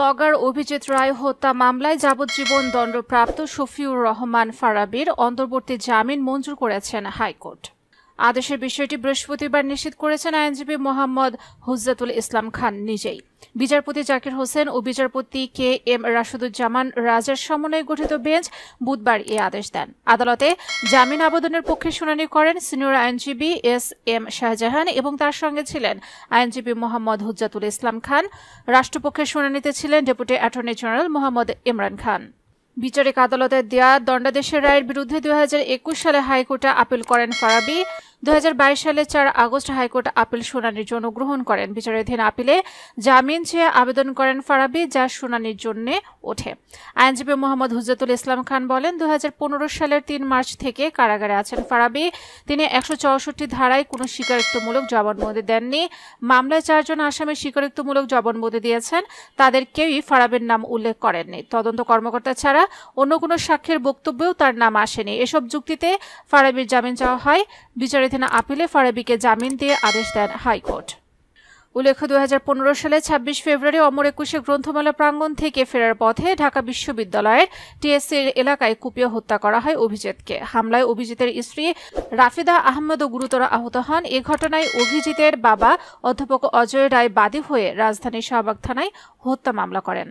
Blogger Abhijit রায় হত্যা মামলায় যাবজ্জীবন দণ্ডপ্রাপ্ত শফিউর রহমান ফারাবীর অন্তর্বর্তী জামিন মঞ্জুর করেছেন হাইকোর্ট। আদেশের বিষয়টি বৃহস্পতিবার নিশ্চিত করেছেন আইনজীবী মোহাম্মদ হুজ্জাতুল ইসলাম খান নিজেই। বিচারপতি জাকির হোসেন ও বিচারপতি কে এম রাশেদুজ্জামান রাজের সমন্বয়ে গঠিত বেঞ্চ বুধবার এই আদেশ দেন। আদালতে জামিন আবেদনের পক্ষে শুনানি করেন সিনিয়র আইনজীবী এস এম শাহজাহান এবং তার সঙ্গে ছিলেন আইনজীবী মোহাম্মদ হুজ্জাতুল ইসলাম খান। রাষ্ট্রপক্ষের শুনানিতে ছিলেন deputy attorney general Mohammad Imran Khan. বিচারিক আদালতের দেয়া দণ্ডাদেশের রায়ের বিরুদ্ধে 2021 সালে হাইকোর্টে আপিল করেন ফারাবী। 2022 সালে 4 আগস্ট হাইকোর্ট আপিল শুনানির জন্য গ্রহণ করেন। বিচারাধীন আপিলে জামিন চেয়ে আবেদন করেন ফারাবী, যা শুনানির জন্য ওঠে। আইনজীবী মোহাম্মদ হুজ্জাতুল ইসলাম খান বলেন, 2015 সালের 3 মার্চ থেকে কারাগারে আছেন ফারাবী। তিনি 164 ধারায় কোনো স্বীকারোক্তিমূলক জবানবন্দি দেননি। মামলায় 4 জন আসামি স্বীকারোক্তিমূলক জবানবন্দি দিয়েছেন। তাদের কেউই ফারাবীর নাম উল্লেখ করেননি। তদন্ত কর্মকর্তা ছাড়া অন্য কোনো সাক্ষীর বক্তব্যেও তার নাম আসেনি। এসব যুক্তিতে ফারাবীর জামিন চাওয়া হয়। বিচারাধীন আপিলে ফারাবীকে জামিন দিয়ে আদেশ দেন হাইকোর্ট। উল্লেখ্য, 2015 সালে 26 ফেব্রুয়ারি অমর একুশে গ্রন্থমেলা প্রাঙ্গণ থেকে ফেরার পথে ঢাকা বিশ্ববিদ্যালয়ের টিএসসির এলাকায় কুপিয়ে হত্যা করা হয় অভিজিৎকে। হামলায় অভিজিতের স্ত্রী রাফিদা আহমেদও গুরুতর আহত হন। এ ঘটনায় অভিজিতের বাবা অধ্যাপক অজয় রায় বাদী হয়ে রাজধানীর শাহবাগ থানায় হত্যা মামলা করেন।